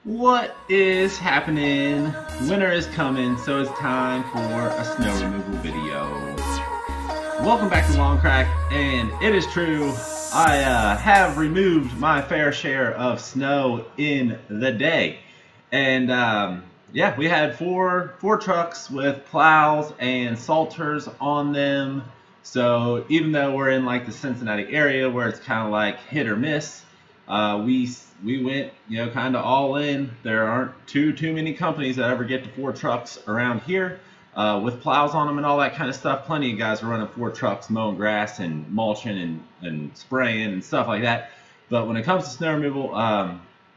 What is happening? Winter is coming, so it's time for a snow removal video. Welcome back to Long Crack, and it is true, I have removed my fair share of snow in the day. And yeah, we had four trucks with plows and salters on them. So even though we're in like the Cincinnati area where it's kind of like hit or miss, we went, kind of all in. There aren't too many companies that ever get to four trucks around here with plows on them and all that kind of stuff. Plenty of guys are running four trucks mowing grass and mulching and spraying and stuff like that. But when it comes to snow removal,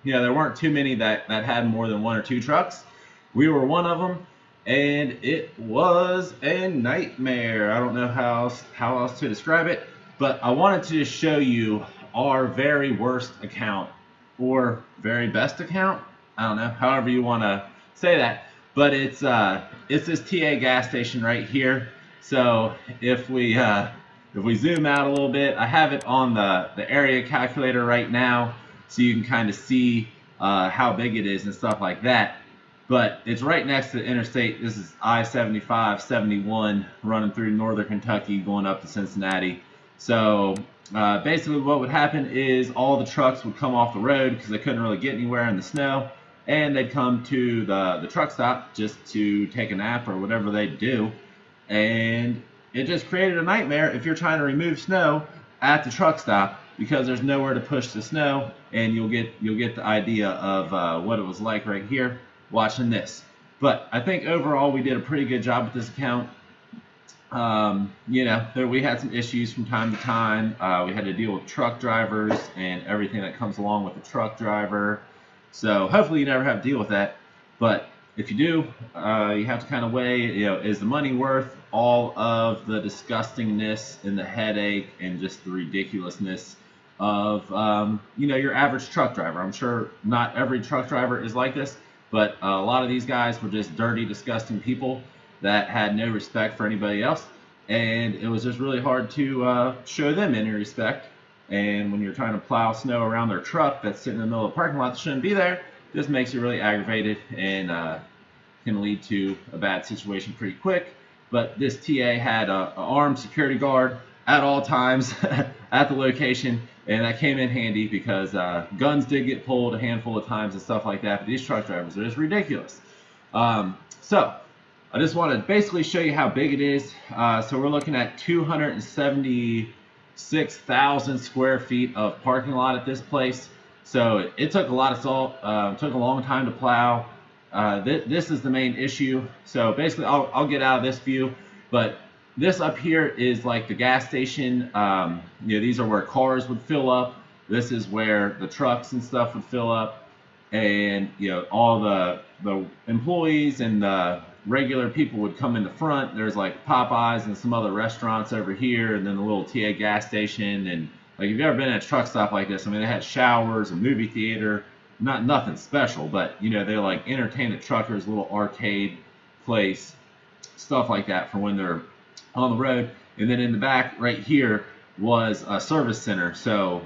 there weren't too many that had more than one or two trucks. We were one of them, and it was a nightmare. I don't know how else to describe it, but I wanted to just show you our very worst account or very best account. I don't know, however you want to say that. But it's this TA gas station right here. So if we zoom out a little bit, I have it on the area calculator right now, so you can kind of see how big it is and stuff like that. But it's right next to the interstate. This is I-75, 71 running through northern Kentucky going up to Cincinnati. So basically what would happen is all the trucks would come off the road because they couldn't really get anywhere in the snow, and they'd come to the truck stop just to take a nap or whatever they do. And it just created a nightmare if you're trying to remove snow at the truck stop, because there's nowhere to push the snow. And you'll get the idea of what it was like right here watching this. But I think overall we did a pretty good job with this account. We had some issues from time to time. We had to deal with truck drivers and everything that comes along with a truck driver. So hopefully you never have to deal with that. But if you do, you have to kind of weigh, is the money worth all of the disgustingness and the headache and just the ridiculousness of, your average truck driver. I'm sure not every truck driver is like this, but a lot of these guys were just dirty, disgusting people that had no respect for anybody else, and it was just really hard to show them any respect. And when you're trying to plow snow around their truck that's sitting in the middle of the parking lot that shouldn't be there, this makes you really aggravated and can lead to a bad situation pretty quick. But this TA had an armed security guard at all times at the location, and that came in handy because guns did get pulled a handful of times and stuff like that. But these truck drivers are just ridiculous. So I just want to basically show you how big it is. So we're looking at 276,000 square feet of parking lot at this place. So it took a lot of salt. Took a long time to plow. This is the main issue. So basically, I'll get out of this view, but this up here is like the gas station. These are where cars would fill up. This is where the trucks and stuff would fill up, and all the employees and the regular people would come in the front. There's like Popeyes and some other restaurants over here, and then the little TA gas station. And like, if you've ever been at a truck stop like this, I mean, they had showers, a movie theater, nothing special, but they like entertain the truckers, little arcade place, stuff like that for when they're on the road. And then in the back right here was a service center. So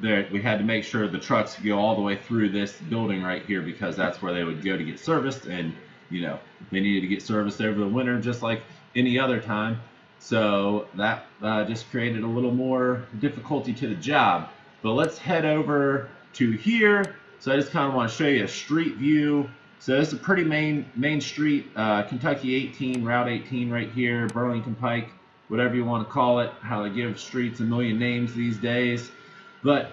there, we had to make sure the trucks could go all the way through this building right here, because that's where they would go to get serviced. And they needed to get serviced over the winter just like any other time. So that just created a little more difficulty to the job. But let's head over to here. So I just kind of want to show you a street view. So this is a pretty main street, Kentucky 18, Route 18 right here, Burlington Pike, whatever you want to call it, how they give streets a million names these days. But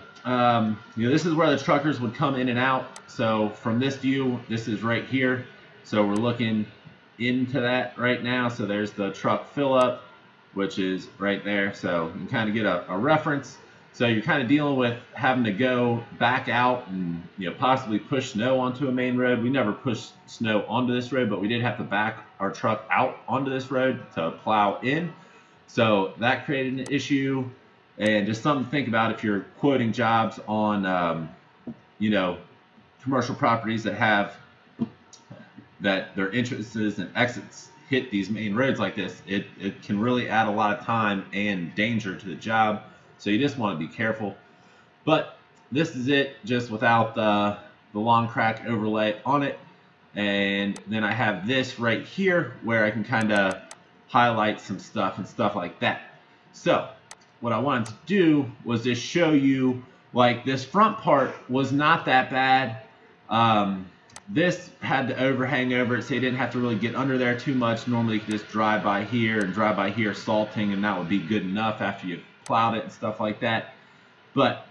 this is where the truckers would come in and out. So from this view, this is right here. So we're looking into that right now. So there's the truck fill up, which is right there. So you can kind of get a reference. So you're kind of dealing with having to go back out and possibly push snow onto a main road. We never pushed snow onto this road, but we did have to back our truck out onto this road to plow in. So that created an issue, and just something to think about if you're quoting jobs on commercial properties that their entrances and exits hit these main roads like this. It can really add a lot of time and danger to the job. So you just want to be careful. But this is it, just without the long crack overlay on it. And then I have this right here where I can kind of highlight some stuff and stuff like that. So what I wanted to do was just show you, like, this front part was not that bad. This had the overhang over it, so you didn't have to really get under there too much. Normally you could just drive by here and drive by here salting, and that would be good enough after you plowed it and stuff like that. But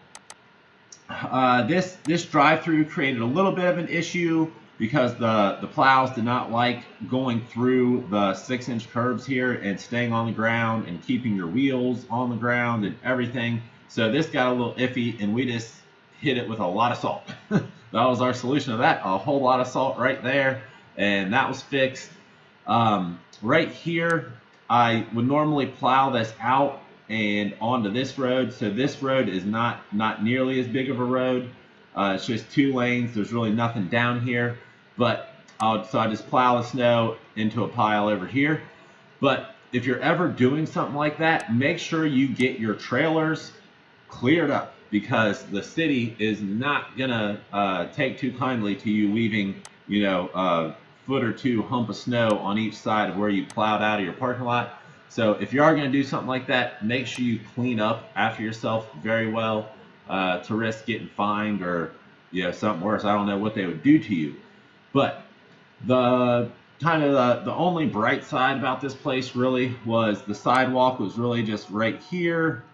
this drive-through created a little bit of an issue because the plows did not like going through the 6-inch curbs here and staying on the ground and keeping your wheels on the ground and everything. So this got a little iffy, and we just hit it with a lot of salt. That was our solution to that, a whole lot of salt right there, and that was fixed. Right here, I would normally plow this out and onto this road. So this road is not nearly as big of a road. It's just 2 lanes. There's really nothing down here. But so I just plow the snow into a pile over here. But if you're ever doing something like that, make sure you get your trailers cleared up, because the city is not gonna take too kindly to you leaving, you know, a foot or 2 hump of snow on each side of where you plowed out of your parking lot. So if you are going to do something like that, make sure you clean up after yourself very well, to risk getting fined or, you know, something worse. I don't know what they would do to you. But the kind of the only bright side about this place really was the sidewalk was really just right here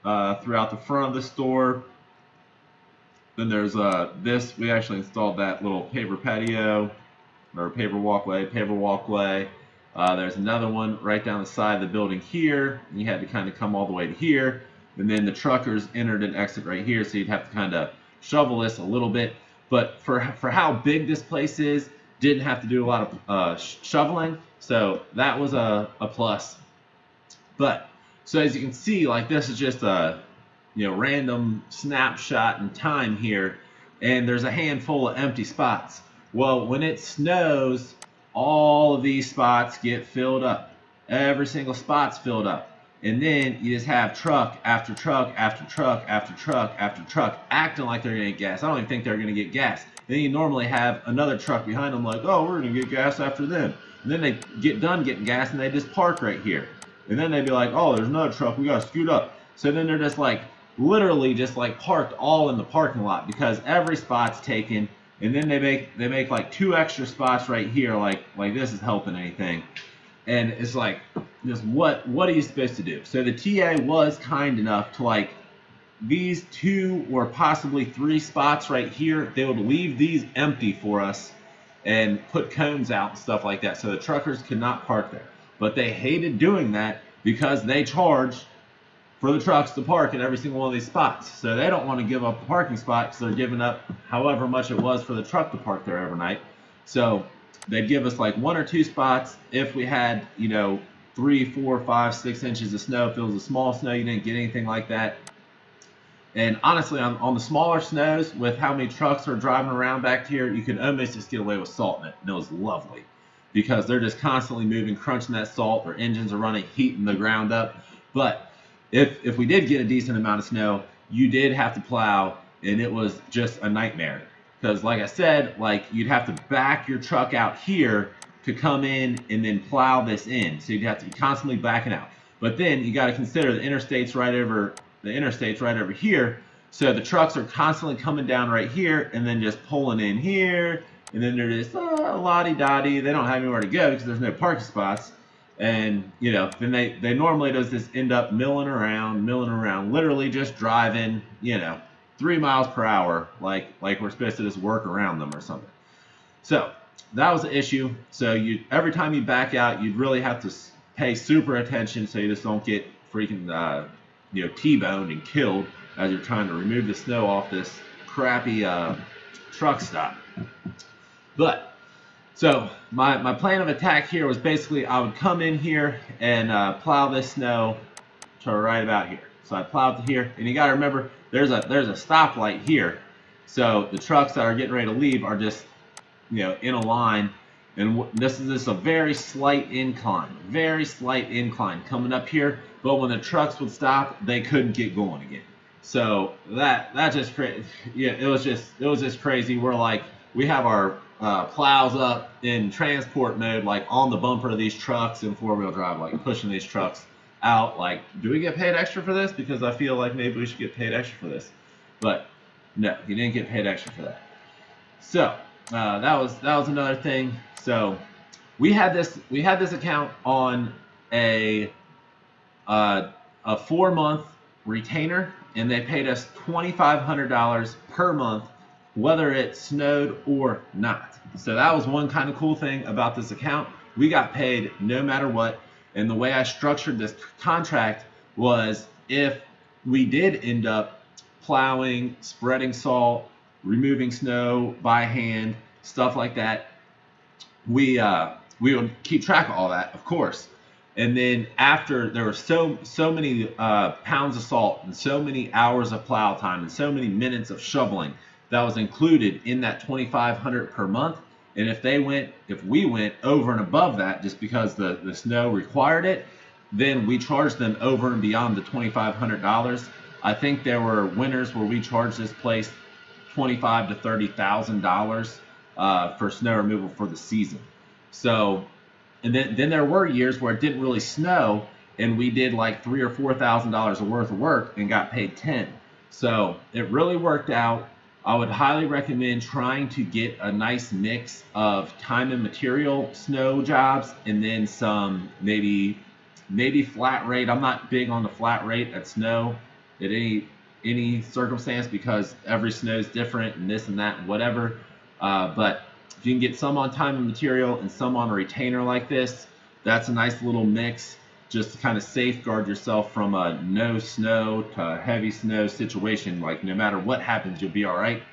throughout the front of the store. Then there's this, we actually installed that little paver patio or paver walkway. There's another one right down the side of the building here. You had to kind of come all the way to here. And then the truckers entered and exit right here, so you'd have to kind of shovel this a little bit. But for how big this place is, didn't have to do a lot of shoveling, so that was a plus. But so as you can see, like, this is just a, you know, random snapshot in time here, and there's a handful of empty spots. Well, when it snows, all of these spots get filled up. Every single spot's filled up. And then you just have truck after truck after truck after truck after truck acting like they're going to get gas. I don't even think they're going to get gas. Then you normally have another truck behind them like, oh, we're going to get gas after them. And then they get done getting gas and they just park right here. And then they'd be like, oh, there's another truck, we got to scoot up. So then they're just like, literally just like parked all in the parking lot because every spot's taken. And then they make like 2 extra spots right here, like this is helping anything. And it's like, just what are you supposed to do? So the TA was kind enough to, like, these 2 or possibly 3 spots right here, they would leave these empty for us and put cones out and stuff like that, so the truckers could not park there. But they hated doing that because they charge for the trucks to park in every single one of these spots. So they don't want to give up a parking spot because they're giving up however much it was for the truck to park there overnight. So they'd give us like 1 or 2 spots if we had, you know, 3, 4, 5, 6 inches of snow. If it was a small snow, you didn't get anything like that. And honestly, on the smaller snows, with how many trucks are driving around back here, you can almost just get away with salt in it. And it was lovely because they're just constantly moving, crunching that salt. Their engines are running, heating the ground up. But if we did get a decent amount of snow, you did have to plow, and it was just a nightmare. Because like I said, like, you'd have to back your truck out here to come in and then plow this in. So you'd have to be constantly backing out. But then you got to consider the interstate's right over here. So the trucks are constantly coming down right here and then just pulling in here. And then they're just la-di-da-di. They don't have anywhere to go because there's no parking spots. And, you know, then they normally just end up milling around, literally just driving, you know, 3 miles per hour, like we're supposed to just work around them or something. So that was the issue. So every time you back out, you'd really have to pay super attention so you just don't get freaking you know, T-boned and killed as you're trying to remove the snow off this crappy truck stop. But so my plan of attack here was basically I would come in here and plow this snow to right about here. So I plowed to here, and you got to remember there's a stoplight here, so the trucks that are getting ready to leave are just, you know, in a line, and this is a very slight incline coming up here. But when the trucks would stop, they couldn't get going again. So that just yeah, it was just crazy. We're like, we have our plows up in transport mode, like on the bumper of these trucks in 4-wheel drive, like pushing these trucks out. Like, do we get paid extra for this? Because I feel like maybe we should get paid extra for this. But no, you didn't get paid extra for that. So that was another thing. So we had this account on a 4-month retainer, and they paid us $2,500 per month, whether it snowed or not. So that was one kind of cool thing about this account. We got paid no matter what. And the way I structured this contract was, if we did end up plowing, spreading salt, removing snow by hand, stuff like that, we would keep track of all that, of course. And then after there were so many pounds of salt and so many hours of plow time and so many minutes of shoveling that was included in that $2,500 per month. And if we went over and above that, just because the snow required it, then we charged them over and beyond the $2,500. I think there were winters where we charged this place $25,000 to $30,000 for snow removal for the season. So, and then there were years where it didn't really snow, and we did like $3,000 or $4,000 worth of work and got paid 10. So it really worked out. I would highly recommend trying to get a nice mix of time and material snow jobs, and then some maybe flat rate. I'm not big on the flat rate at snow at any circumstance, because every snow is different and this and that and whatever. But if you can get some on time and material and some on a retainer like this, that's a nice little mix, just to kind of safeguard yourself from a no snow to heavy snow situation. Like, no matter what happens, you'll be all right.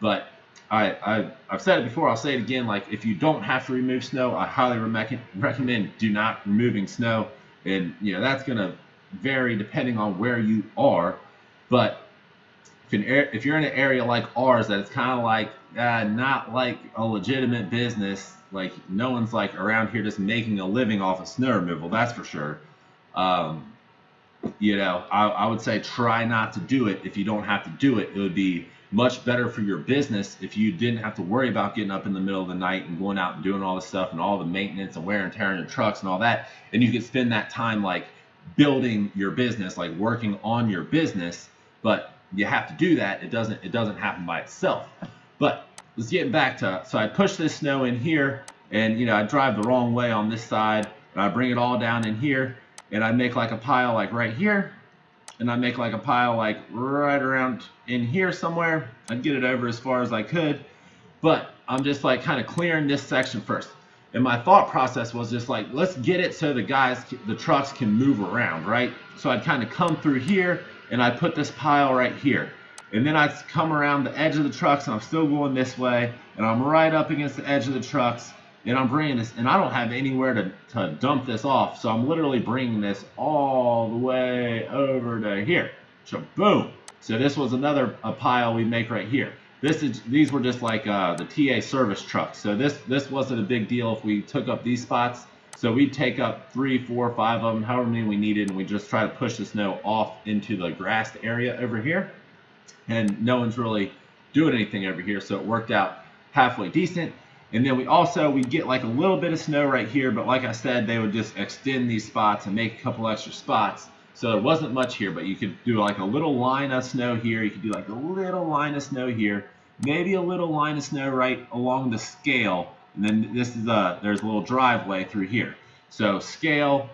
But I've said it before, I'll say it again, like, if you don't have to remove snow, I highly recommend do not removing snow. And that's going to vary depending on where you are. But if you're in an area like ours that it's kind of like not like a legitimate business, like no one's like around here just making a living off of snow removal, that's for sure. I would say try not to do it if you don't have to do it. It would be much better for your business if you didn't have to worry about getting up in the middle of the night and going out and doing all the stuff and all the maintenance and wear and tear on your trucks and all that. And you could spend that time like building your business, like working on your business. But you have to do that. It doesn't happen by itself. But let's get back to, so I push this snow in here, and I drive the wrong way on this side, and I bring it all down in here, and I make like a pile like right here, and I make like a pile like right around in here somewhere. I'd get it over as far as I could, but I'm just like kind of clearing this section first. And my thought process was just like, let's get it so the trucks can move around, right? So I'd kind of come through here, and I put this pile right here. And then I come around the edge of the trucks, and I'm still going this way, and I'm right up against the edge of the trucks, and I'm bringing this, and I don't have anywhere to dump this off, so I'm literally bringing this all the way over to here. So boom. So this was a pile we make right here. These were just like the TA service trucks. So this wasn't a big deal if we took up these spots. So we'd take up 3, 4, 5 of them, however many we needed, and we just try to push the snow off into the grassed area over here. And no one's really doing anything over here, so it worked out halfway decent. And then we get like a little bit of snow right here, but like I said, they would just extend these spots and make a couple extra spots. So there wasn't much here, but you could do like a little line of snow here. You could do like a little line of snow here, maybe a little line of snow right along the scale. And then there's a little driveway through here. So scale,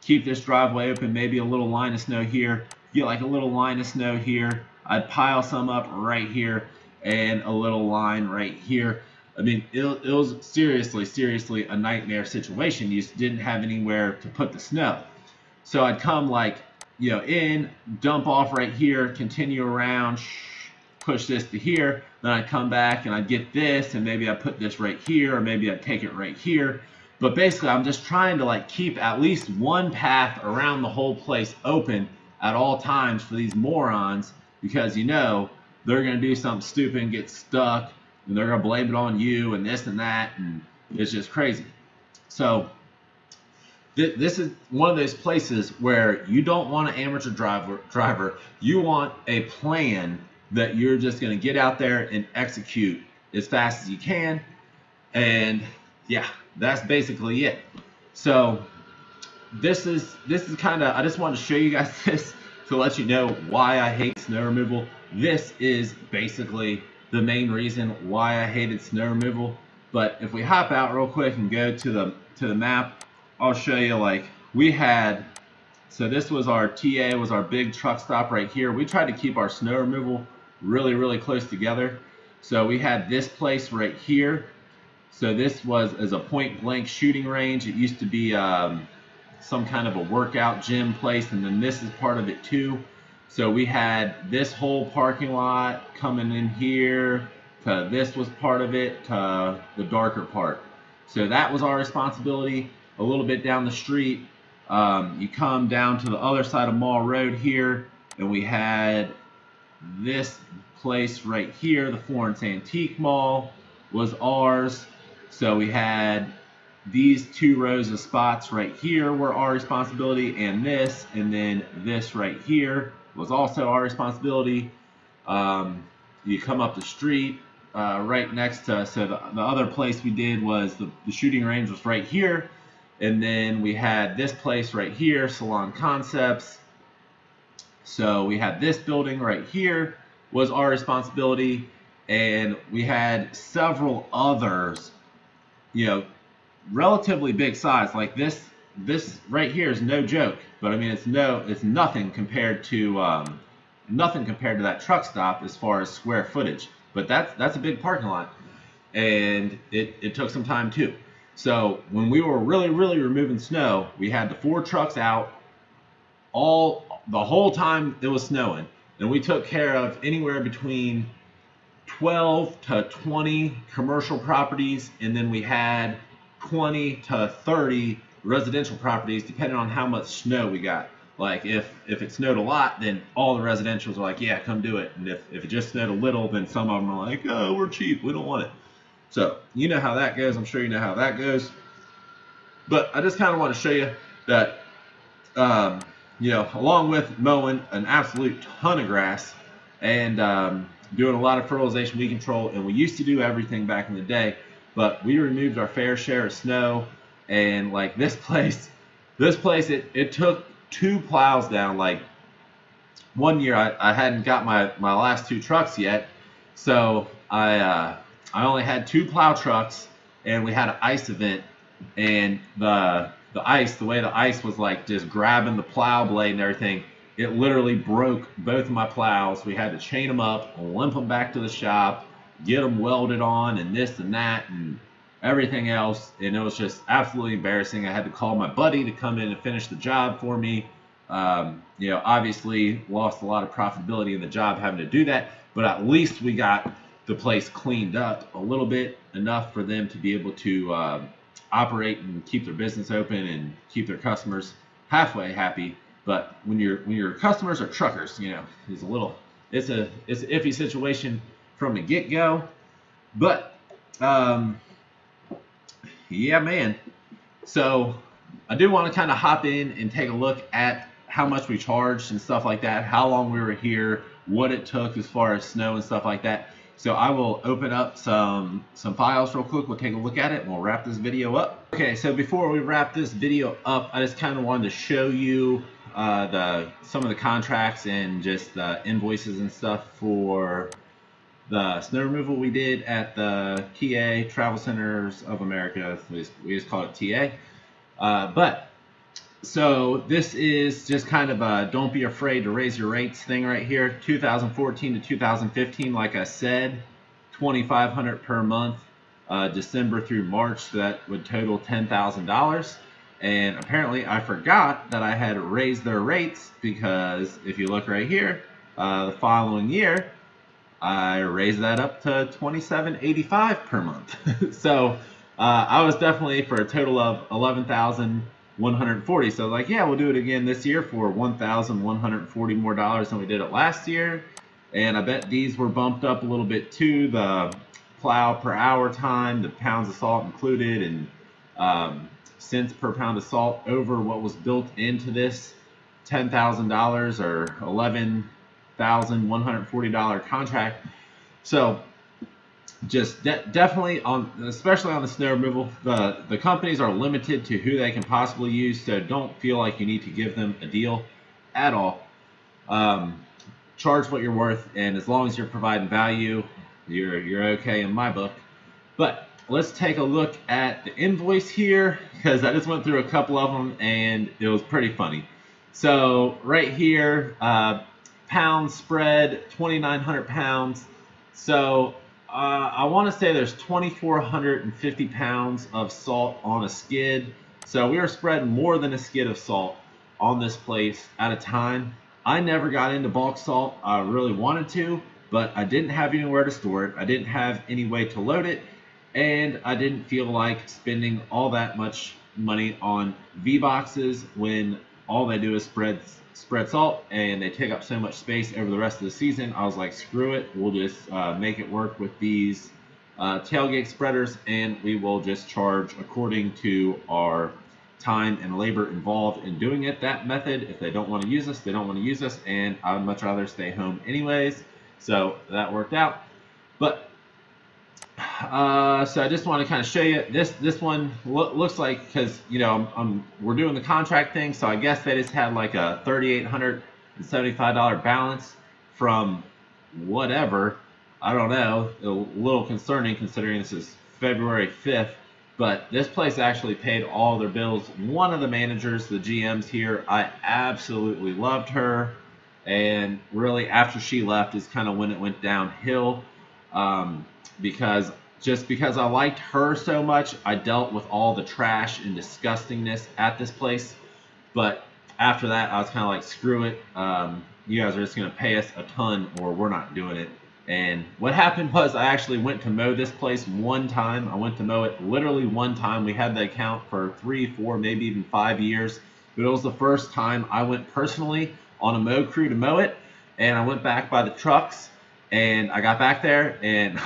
keep this driveway open, maybe a little line of snow here, get like a little line of snow here. I'd pile some up right here and a little line right here. I mean, it was seriously a nightmare situation. You just didn't have anywhere to put the snow. So I'd come like, in, dump off right here, continue around, push this to here, then I'd come back and I'd get this, and maybe I'd put this right here, or maybe I'd take it right here. But basically, I'm just trying to like keep at least one path around the whole place open at all times for these morons, because they're gonna do something stupid and get stuck, and they're gonna blame it on you and this and that, and it's just crazy. So this is one of those places where you don't want an amateur driver. You want a plan that you're just going to get out there and execute as fast as you can. And yeah, that's basically it. So this is kind of, I just wanted to show you guys this to let you know why I hate snow removal. This is basically the main reason why I hated snow removal. But if we hop out real quick and go to the map, I'll show you. Like, we had, so this was our TA, was our big truck stop right here. We tried to keep our snow removal really close together. So we had this place right here. So this was as a point blank shooting range. It used to be some kind of a workout gym place, and then this is part of it too. So we had this whole parking lot coming in here, to this was part of it, to the darker part. So that was our responsibility. A little bit down the street, you come down to the other side of Mall Road here, and we had this place right here, the Florence Antique Mall was ours. So we had these 2 rows of spots right here were our responsibility, and then this right here was also our responsibility. You come up the street, right next to, so the other place we did was the shooting range was right here, and then we had this place right here, Salon Concepts. So we had this building right here was our responsibility, and we had several others, you know, relatively big size. Like this right here is no joke, but I mean it's nothing compared to that truck stop as far as square footage. But that's a big parking lot, and it took some time too. So when we were really removing snow, we had the 4 trucks out the whole time it was snowing, and we took care of anywhere between 12 to 20 commercial properties, and then we had 20 to 30 residential properties, depending on how much snow we got. Like if it snowed a lot, then all the residentials are like, yeah, come do it. And if it just snowed a little, then some of them are like, oh, we're cheap, we don't want it. So you know how that goes. I'm sure you know how that goes. But I just kind of want to show you that, you know, along with mowing an absolute ton of grass and doing a lot of fertilization, weed control, and we used to do everything back in the day, but we removed our fair share of snow. And like this place, it took 2 plows down. Like one year I hadn't got my last 2 trucks yet, so I only had 2 plow trucks, and we had an ice event, and the way the ice was like just grabbing the plow blade and everything, it literally broke both of my plows. We had to chain them up, limp them back to the shop, get them welded on, and this and that and everything else, and it was just absolutely embarrassing. I had to call my buddy to come in and finish the job for me. You know, obviously lost a lot of profitability in the job having to do that, but at least we got the place cleaned up a little bit, enough for them to be able to operate and keep their business open and keep their customers halfway happy. But when your customers are truckers, you know, it's an iffy situation from the get-go. But yeah, man. So I do want to kind of hop in and take a look at how much we charged and stuff like that, how long we were here, what it took as far as snow and stuff like that. So I will open up some files real quick. We'll take a look at it and we'll wrap this video up. Okay, so before we wrap this video up, I just kind of wanted to show you some of the contracts and just the invoices and stuff for the snow removal we did at the TA, Travel Centers of America. We just call it TA. But so this is just kind of a don't be afraid to raise your rates thing right here. 2014 to 2015, like I said, $2,500 per month. December through March, so that would total $10,000. And apparently I forgot that I had raised their rates, because if you look right here, the following year, I raised that up to $2,785 per month. So I was definitely for a total of $11,140. So like, yeah, we'll do it again this year for $1,140 more dollars than we did it last year. And I bet these were bumped up a little bit too. The plow per hour time, the pounds of salt included, and cents per pound of salt over what was built into this $10,000 or $11,140 contract. So just definitely on, especially on the snow removal, the companies are limited to who they can possibly use, so don't feel like you need to give them a deal at all. Charge what you're worth, and as long as you're providing value, you're okay in my book. But let's take a look at the invoice here, because I just went through a couple of them and it was pretty funny. So right here, pound spread, 2,900 pounds. So I want to say there's 2,450 pounds of salt on a skid. So we are spreading more than a skid of salt on this place at a time. I never got into bulk salt. I really wanted to, but I didn't have anywhere to store it. I didn't have any way to load it, and I didn't feel like spending all that much money on V-boxes when all they do is spread salt, and they take up so much space over the rest of the season. I was like, screw it, we'll just make it work with these tailgate spreaders, and we will just charge according to our time and labor involved in doing it that method. If they don't want to use us, they don't want to use us, and I would much rather stay home anyways. So that worked out. But so I just want to kind of show you this one looks like, because you know we're doing the contract thing, so I guess they just had like a $3,875 balance from whatever, I don't know. A little concerning considering this is February 5th. But this place actually paid all their bills. One of the managers, the GMs here, I absolutely loved her. And really, after she left is kind of when it went downhill. Because I liked her so much, I dealt with all the trash and disgustingness at this place. But after that, I was kind of like, screw it. You guys are just going to pay us a ton or we're not doing it. And what happened was I actually went to mow this place one time. I went to mow it literally one time. We had the account for 3, 4, maybe even 5 years. But it was the first time I went personally on a mow crew to mow it. And I went back by the trucks, and I got back there, and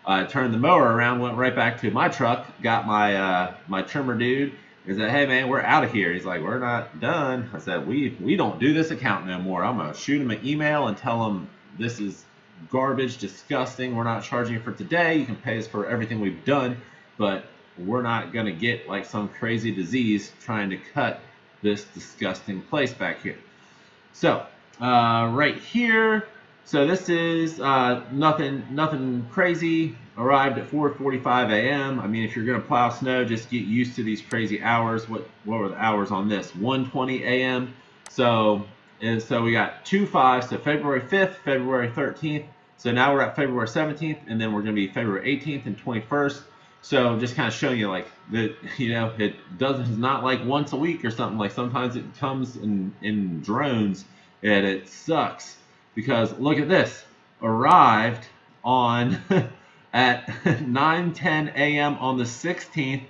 I turned the mower around, went right back to my truck, got my my trimmer dude, and said, hey man, we're out of here. He's like, we're not done. I said, we don't do this account no more. I'm going to shoot him an email and tell him this is garbage, disgusting. We're not charging you for today. You can pay us for everything we've done, but we're not going to get like some crazy disease trying to cut this disgusting place back here. So right here, so this is nothing crazy. Arrived at 4:45 a.m. I mean, if you're going to plow snow, just get used to these crazy hours. What were the hours on this? 1:20 a.m. So we got 2/5, so February 5th, February 13th. So now we're at February 17th, and then we're going to be February 18th and 21st. So just kind of showing you like that, you know, it's not like once a week or something. Like sometimes it comes in drones, and it sucks because look at this. Arrived on at 9:10 a.m. on the 16th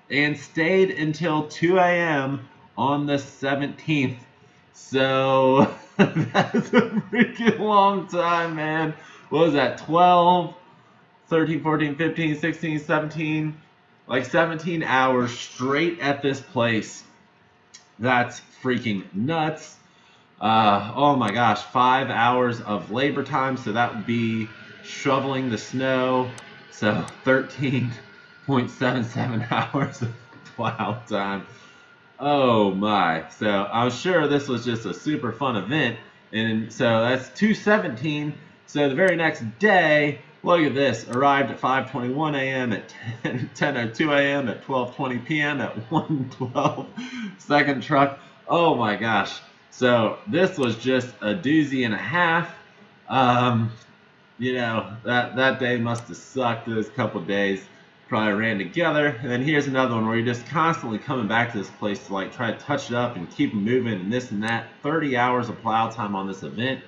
and stayed until 2 a.m. on the 17th. So that's a freaking long time, man. What was that? 12, 13, 14, 15, 16, 17, like 17 hours straight at this place. That's freaking nuts. Oh my gosh, 5 hours of labor time. So that would be shoveling the snow. So 13.77 hours of plow time. Oh my. So I'm sure this was just a super fun event. And so that's 2/17. So the very next day, look at this. Arrived at 5:21 a.m. at 10:02 a.m. at 12:20 p.m. at 1:12. Second truck. Oh my gosh. So this was just a doozy and a half. You know, that day must have sucked. Those couple days probably ran together. And then here's another one where you're just constantly coming back to this place to like try to touch it up and keep it moving and this and that. 30 hours of plow time on this event.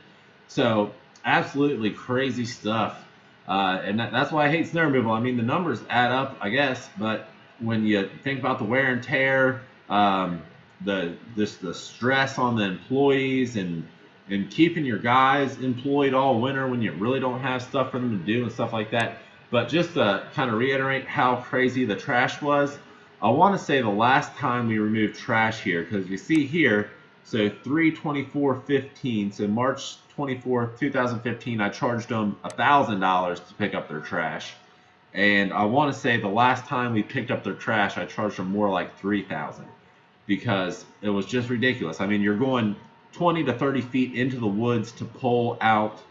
So absolutely crazy stuff. And that's why I hate snow removal. I mean, the numbers add up, I guess, but when you think about the wear and tear, the stress on the employees and keeping your guys employed all winter when you really don't have stuff for them to do and stuff like that. But just to kind of reiterate how crazy the trash was, I want to say the last time we removed trash here, because you see here, so 3/24/15, so March 24th, 2015, I charged them $1,000 to pick up their trash. And I want to say the last time we picked up their trash, I charged them more like $3,000 because it was just ridiculous. I mean, you're going 20 to 30 feet into the woods to pull out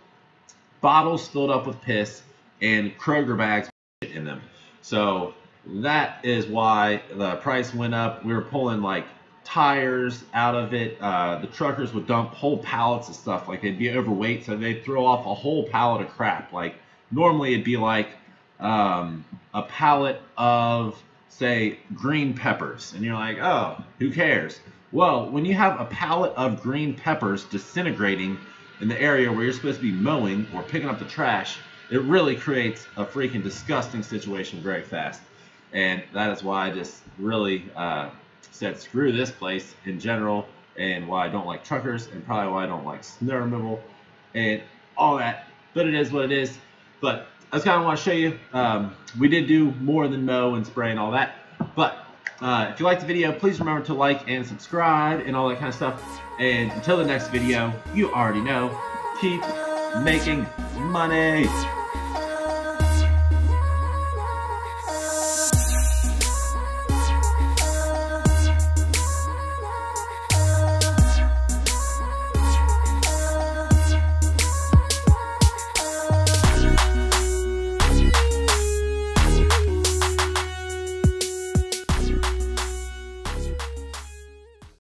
bottles filled up with piss and Kroger bags in them. So that is why the price went up. We were pulling like tires out of it. The truckers would dump whole pallets of stuff. Like they'd be overweight, so they'd throw off a whole pallet of crap. Like normally it'd be like a pallet of, say, green peppers, and you're like, oh, who cares? Well, when you have a pallet of green peppers disintegrating in the area where you're supposed to be mowing or picking up the trash, it really creates a freaking disgusting situation very fast. And that is why I just really said screw this place in general, and why I don't like truckers, and probably why I don't like snow removal and all that. But it is what it is. But I just kind of want to show you, we did do more than mow and spray and all that. But if you liked the video, please remember to like and subscribe and all that kind of stuff. And until the next video, you already know, keep making money.